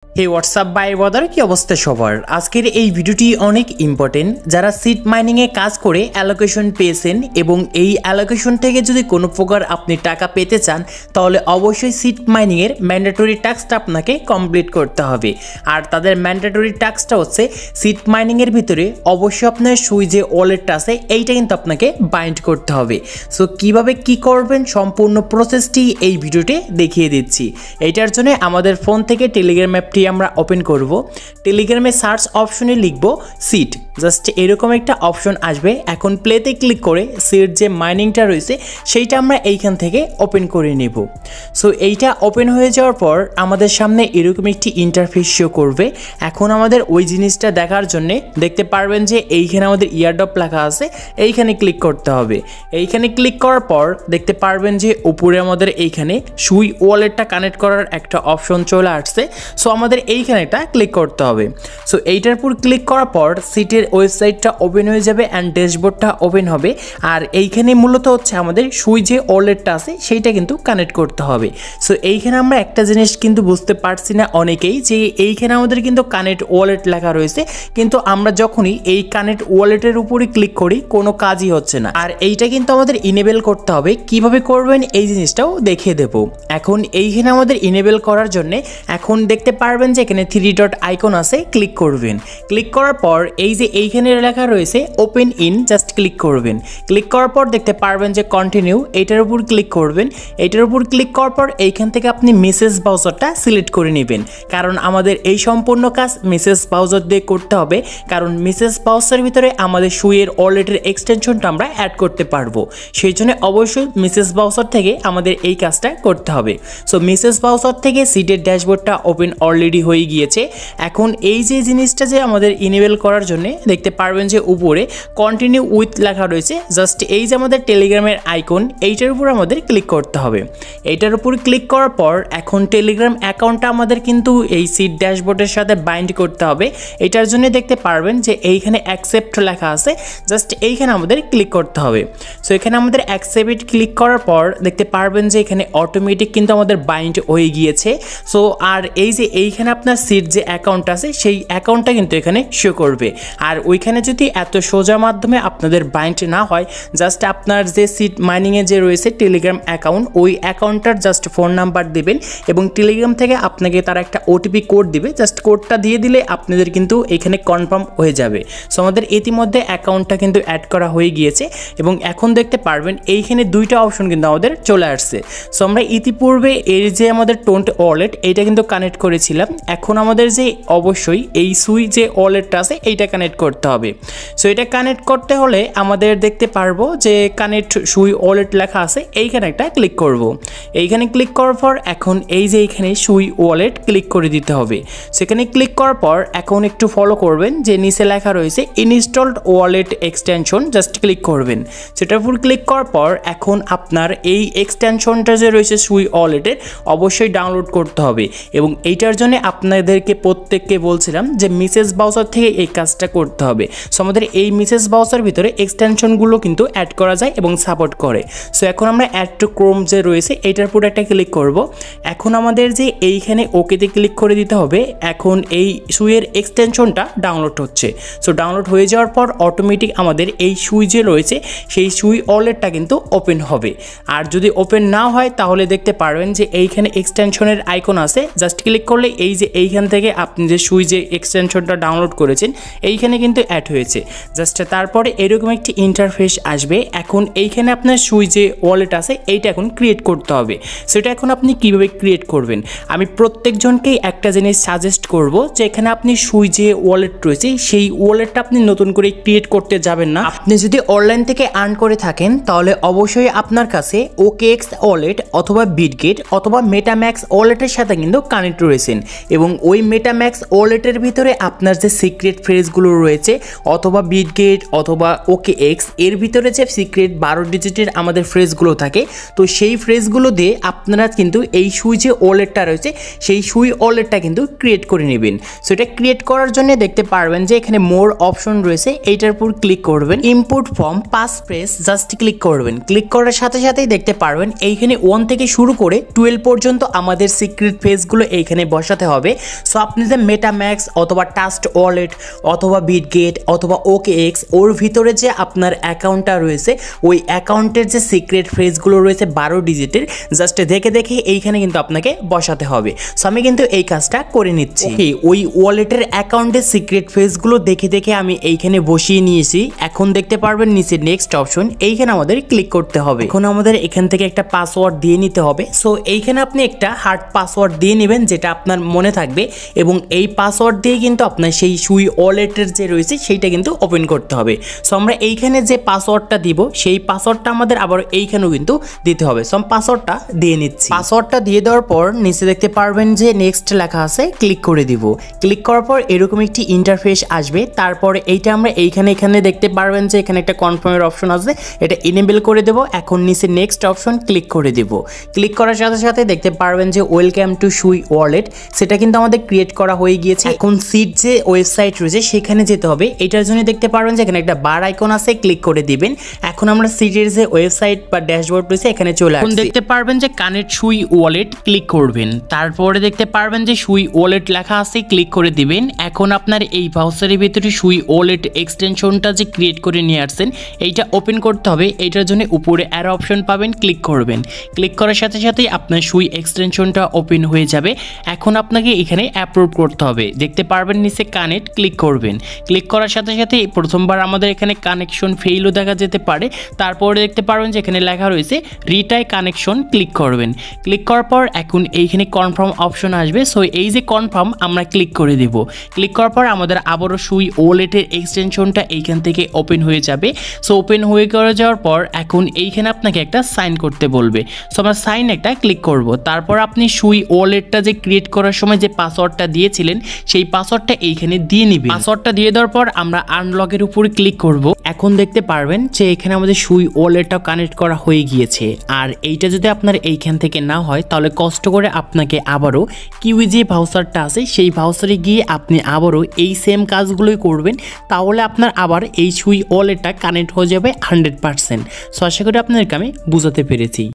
Hey WhatsApp by bother কি অবস্থা সবার। আজকের এই ভিডিওটি অনেক ইম্পর্টেন্ট। যারা সিট মাইনিংয়ে কাজ করে অ্যালোকেশন পেয়েছেন এবং এই অ্যালোকেশন থেকে যদি কোনো প্রকার আপনি টাকা পেতে চান তাহলে অবশ্যই সিট মাইনিংয়ের ম্যান্ডেটরি টাস্কটা আপনাকে কমপ্লিট করতে হবে। আর তাদের ম্যান্ডেটরি টাস্কটা হচ্ছে সিট মাইনিংয়ের ভিতরে অবশ্যই আপনার সুই যে ওয়ালেটটা আছে এইটা কিন্তু আপনাকে বাইন্ড করতে হবে। সো কিভাবে কি করবেন সম্পূর্ণ প্রসেসটি এই ভিডিওতে দেখিয়ে দিচ্ছি। এইটার জন্য আমাদের ফোন থেকে টেলিগ্রাম অ্যাপটি আমরা ওপেন করব। টেলিগ্রামে সার্চ অপশনে লিখব সিট, জাস্ট এরকম একটা অপশন আসবে। এখন প্লেতে ক্লিক করে সিট যে মাইনিংটা রয়েছে সেইটা আমরা এইখান থেকে ওপেন করে নেব। সো এইটা ওপেন হয়ে যাওয়ার পর আমাদের সামনে এরকম একটি ইন্টারফেস শো করবে। এখন আমাদের ওই জিনিসটা দেখার জন্য দেখতে পারবেন যে এইখানে আমাদের ইয়ারড্রপ লেখা আছে, এইখানে ক্লিক করতে হবে। এইখানে ক্লিক করার পর দেখতে পারবেন যে উপরে আমাদের এইখানে সুই ওয়ালেটটা কানেক্ট করার একটা অপশন চলে আসছে। সো আমাদের এইখানে একটা ক্লিক করতে হবে। সো এইটার উপর ক্লিক করার পর সিটের ওয়েবসাইটটা ওপেন হয়ে যাবে অ্যান্ড ড্যাশবোর্ডটা ওপেন হবে। আর এইখানে মূলত হচ্ছে আমাদের সুই যে ওয়ালেটটা আছে সেইটা কিন্তু কানেক্ট করতে হবে। সো এইখানে আমরা একটা জিনিস কিন্তু বুঝতে পারছি না অনেকেই, যে এইখানে আমাদের কিন্তু কানেক্ট ওয়ালেট লেখা রয়েছে, কিন্তু আমরা যখনই এই কানেক্ট ওয়ালেটের উপরে ক্লিক করি কোনো কাজই হচ্ছে না। আর এইটা কিন্তু আমাদের ইনেবল করতে হবে। কিভাবে করবেন এই জিনিসটাও দেখিয়ে দেব। এখন এইখানে আমাদের ইনেবল করার জন্য এখন দেখতে পারবেন যে এখানে 3 ডট আইকন আছে, ক্লিক করবেন। ক্লিক করার পর এই যে এইখানে লেখা রয়েছে ওপেন ইন, জাস্ট ক্লিক করবেন। ক্লিক করার পর দেখতে পারবেন যে কন্টিনিউ, এইটার উপর ক্লিক করবেন। এইটার উপর ক্লিক করার পর এইখান থেকে আপনি মেসেজ ব্রাউজারটা সিলেক্ট করে নেবেন, কারণ আমাদের এই সম্পূর্ণ কাজ মেসেজ ব্রাউজার দিয়ে করতে হবে। কারণ মেসেজ ব্রাউজারের ভিতরে আমাদের সুইয়ের ওয়ালেটের এক্সটেনশনটা আমরা অ্যাড করতে পারবো, সেই জন্য অবশ্যই মেসেজ ব্রাউজার থেকে আমাদের এই কাজটা করতে হবে। সো মেসেজ ব্রাউজার থেকে সিটের ড্যাশবোর্ডটা ওপেন অলরেডি হয়ে গিয়েছে। এখন এই যে জিনিসটা যে আমাদের ইনেবল করার জন্য দেখতে পারবেন যে উপরে কন্টিনিউ উইথ লেখা রয়েছে, জাস্ট এই যে আমাদের টেলিগ্রামের আইকন এইটার উপর আমাদের ক্লিক করতে হবে। এইটার উপর ক্লিক করার পর এখন টেলিগ্রাম অ্যাকাউন্টটা আমাদের কিন্তু এই সিট ড্যাশবোর্ডের সাথে বাইন্ড করতে হবে। এটার জন্য দেখতে পারবেন যে এইখানে অ্যাকসেপ্ট লেখা আছে, জাস্ট এইখানে আমাদের ক্লিক করতে হবে। সো এখানে আমাদের অ্যাকসেপ্ট ক্লিক করার পর দেখতে পারবেন যে এখানে অটোমেটিক কিন্তু আমাদের বাইন্ড হয়ে গিয়েছে। সো আর এই যে এইখানে আপনার সিট যে অ্যাকাউন্ট আছে সেই অ্যাকাউন্টটা কিন্তু এখানে শো করবে। আর ওইখানে যদি এত সোজা মাধ্যমে আপনাদের বাইন্ড না হয়, জাস্ট আপনার যে সিট মাইনিংয়ে যে রয়েছে টেলিগ্রাম অ্যাকাউন্ট, ওই অ্যাকাউন্টটার জাস্ট ফোন নাম্বার দেবেন এবং টেলিগ্রাম থেকে আপনাকে তারা একটা ওটিপি কোড দিবে, জাস্ট কোডটা দিয়ে দিলে আপনাদের কিন্তু এখানে কনফার্ম হয়ে যাবে। সো আমাদের ইতিমধ্যে অ্যাকাউন্টটা কিন্তু অ্যাড করা হয়ে গিয়েছে এবং এখন দেখতে পারবেন এইখানে দুইটা অপশন কিন্তু আমাদের চলে আসছে। সো আমরা ইতিপূর্বে এর যে আমাদের টোন্ট ওয়ালেট এইটা কিন্তু কানেক্ট করেছিলাম। এখন আমাদের যে অবশ্যই এই সুই যে ওয়ালেটটা আছে এইটা কানেক্ট করতে হবে। সো এটা কানেক্ট করতে হলে আমাদের দেখতে পারবো যে কানেক্ট সুই ওয়ালেট লেখা আছে, এইখানে একটা ক্লিক করব। এইখানে ক্লিক করার পর এখন এই যে এইখানে সুই ওয়ালেট ক্লিক করে দিতে হবে। সেখানে ক্লিক করার পর এখন একটু ফলো করবেন যে নিচে লেখা রয়েছে installed wallet extension, just click করবেন। সেটার উপর ক্লিক করার পর এখন আপনার এই এক্সটেনশনটা যে রয়েছে সুই ওয়ালেটের অবশ্যই ডাউনলোড করতে হবে এবং এইটার জন্য আপনাদেরকে প্রত্যেককে বলছিলাম যে মেসেজ ব্রাউজার থেকে এই কাজটা করতে হবে। সো আমাদের এই মেসেজ ব্রাউজার ভিতরে এক্সটেনশনগুলো কিন্তু অ্যাড করা যায় এবং সাপোর্ট করে। সো এখন আমরা অ্যাড টু ক্রোম যে রয়েছে এইটার উপর একটা ক্লিক করব। এখন আমাদের যে এইখানে ওকেতে ক্লিক করে দিতে হবে। এখন এই সুইয়ের এক্সটেনশনটা ডাউনলোড হচ্ছে। সো ডাউনলোড হয়ে যাওয়ার পর অটোমেটিক আমাদের এই সুই যে রয়েছে সেই সুই ওয়ালেটটা কিন্তু ওপেন হবে। আর যদি ওপেন না হয় তাহলে দেখতে পারবেন যে এইখানে এক্সটেনশনের আইকন আছে, জাস্ট ক্লিক করলে এই যে এইখান থেকে আপনি যে সুই যে এক্সটেনশনটা ডাউনলোড করেছেন এইখানে কিন্তু অ্যাড হয়েছে। জাস্ট তারপরে এরকম একটি ইন্টারফেস আসবে। এখন এইখানে আপনার সুই যে ওয়ালেট আছে এইটা এখন ক্রিয়েট করতে হবে। সেটা এখন আপনি কিভাবে ক্রিয়েট করবেন আমি প্রত্যেকজনকেই একটা জিনিস সাজেস্ট করব, যে এখানে আপনি সুই যে ওয়ালেট রয়েছে সেই ওয়ালেটটা আপনি নতুন করে ক্রিয়েট করতে যাবেন না। আপনি যদি অনলাইন থেকে আর্ন করে থাকেন তাহলে অবশ্যই আপনার কাছে OKX ওয়ালেট অথবা বিটগেট অথবা মেটাম্যাক্স ওয়ালেটের সাথে কিন্তু কানেক্ট রয়েছেন এবং ওই মেটাম্যাক্স ওয়ালেটের ভিতরে আপনার যে সিক্রেট ফ্রেজগুলো রয়েছে অথবা বিটগেট অথবা OKX এর ভিতরে যে সিক্রেট 12 ডিজিটের আমাদের ফ্রেজগুলো থাকে, তো সেই ফ্রেজগুলো দিয়ে আপনারা কিন্তু এই সুই যে ওয়ালেটটা রয়েছে সেই সুই ওয়ালেটটা কিন্তু ক্রিয়েট করে নেবেন। সো এটা ক্রিয়েট করার জন্য দেখতে পারবেন যে এখানে মোর অপশন রয়েছে, এইটার উপর ক্লিক করবেন। Input form pass phrase just click করবেন। ক্লিক করার সাথে সাথেই দেখতে পারবেন এইখানে 1 থেকে শুরু করে 12 পর্যন্ত আমাদের সিক্রেট ফ্রেজগুলো এইখানে বসানো বসাতে হবে। সো আপনি যে মেটাম্যাক্স অথবা ট্রাস্ট ওয়ালেট অথবা বিটগেট অথবা OKX ওর ভিতরে যে আপনার অ্যাকাউন্টটা রয়েছে ওই অ্যাকাউন্টের যে সিক্রেট ফ্রেজগুলো রয়েছে 12 ডিজিটের জাস্ট দেখে দেখে এইখানে কিন্তু আপনাকে বসাতে হবে। সো আমি কিন্তু এই কাজটা করে নিচ্ছি। ওকে, ওই ওয়ালেটের অ্যাকাউন্টের সিক্রেট ফ্রেজগুলো দেখে দেখে আমি এইখানে বসিয়ে নিয়েছি। এখন দেখতে পারবেন নিচে নেক্সট অপশন, এইখানে আমাদের ক্লিক করতে হবে। এখন আমাদের এখান থেকে একটা পাসওয়ার্ড দিয়ে নিতে হবে। সো এইখানে আপনি একটা হার্ড পাসওয়ার্ড দিয়ে নেবেন যেটা আপনার মনে থাকবে এবং এই পাসওয়ার্ড দিয়ে কিন্তু আপনার সেই সুই ওয়ালেটের যে রয়েছে সেইটা কিন্তু ওপেন করতে হবে। সো আমরা এইখানে যে পাসওয়ার্ডটা দিব সেই পাসওয়ার্ডটা আমাদের আবার এইখানেও কিন্তু দিতে হবে। সো আমি পাসওয়ার্ডটা দিয়ে নিচ্ছি। পাসওয়ার্ডটা দিয়ে দেওয়ার পর নিচে দেখতে পারবেন যে নেক্সট লেখা আছে, ক্লিক করে দিব। ক্লিক করার পর এরকম একটি ইন্টারফেস আসবে। তারপরে এইটা আমরা এখানে দেখতে পারবেন যে এখানে একটা কনফার্মের অপশন আছে, এটা এনেবল করে দেব। এখন নিচে নেক্সট অপশন ক্লিক করে দেব। ক্লিক করার সাথে সাথে দেখতে পারবেন যে ওয়েলকাম টু সুই ওয়ালেট, সেটা কিন্তু আমাদের ক্রিয়েট করা হয়ে গিয়েছে। এখন সিট যে ওয়েবসাইট রয়েছে সেখানে যেতে হবে। এটার জন্য দেখতে পারবেন যে এখানে একটা বার আইকন আছে, ক্লিক করে দিবেন। এখন আমরা সিটের যে ওয়েবসাইট বা ড্যাশবোর্ড রয়েছে এখানে চলে আসছি। দেখতে পারবেন যে কানেক্ট সুই ওয়ালেট, ক্লিক করবেন। তারপরে দেখতে পারবেন যে সুই ওয়ালেট লেখা আছে, ক্লিক করে দিবেন। এখন আপনার এই ব্রাউজারের ভিতরে সুই ওয়ালেট এক্সটেনশনটা যে ক্রিয়েট করে নিয়ে আসছেন এইটা ওপেন করতে হবে। এইটার জন্য উপরে অ্যারো অপশন পাবেন, ক্লিক করবেন। ক্লিক করার সাথে সাথেই আপনার সুই এক্সটেনশনটা ওপেন হয়ে যাবে। এখন আপনাকে এখানে অ্যাপ্রুভ করতে হবে। দেখতে পারবেন নিচে কানেক্ট, ক্লিক করবেন। ক্লিক করার সাথে সাথে প্রথমবার আমাদের এখানে কানেকশন ফেইলও দেখা যেতে পারে। তারপরে দেখতে পারবেন যে এখানে লেখা রয়েছে রিটাই কানেকশন, ক্লিক করবেন। ক্লিক করার পর এখন এইখানে কনফার্ম অপশন আসবে। সো এই যে কনফার্ম আমরা ক্লিক করে দেব। ক্লিক করার পর আমাদের আবারও সুই ওয়ালেটের এক্সটেনশনটা এইখান থেকে ওপেন হয়ে যাবে। সো ওপেন হয়ে যাওয়ার পর এখন এইখানে আপনাকে একটা সাইন করতে বলবে। সো আমরা সাইন একটা ক্লিক করব। তারপর আপনি সুই ওয়ালেটটা যে ক্রিয়েট করার সময় যে পাসওয়ার্ডটা দিয়েছিলেন সেই পাসওয়ার্ডটা এইখানে দিয়ে নেবেন। পাসওয়ার্ডটা দিয়ে দেওয়ার পর আমরা আনলকের উপরে ক্লিক করব। এখন দেখতে পারবেন যে এখানে আমাদের সুই ওয়ালেটটাও কানেক্ট করা হয়ে গিয়েছে। আর এইটা যদি আপনার এইখান থেকে না হয় তাহলে কষ্ট করে আপনাকে আবারও কিউই যে ব্রাউজারটা আছে সেই ব্রাউজারে গিয়ে আপনি আবারও এই সেম কাজগুলোই করবেন। তাহলে আপনার আবার এই সুই ওয়ালেটটা কানেক্ট হয়ে যাবে 100%। সো আশা করি আপনাদেরকে আমি বুঝাতে পেরেছি।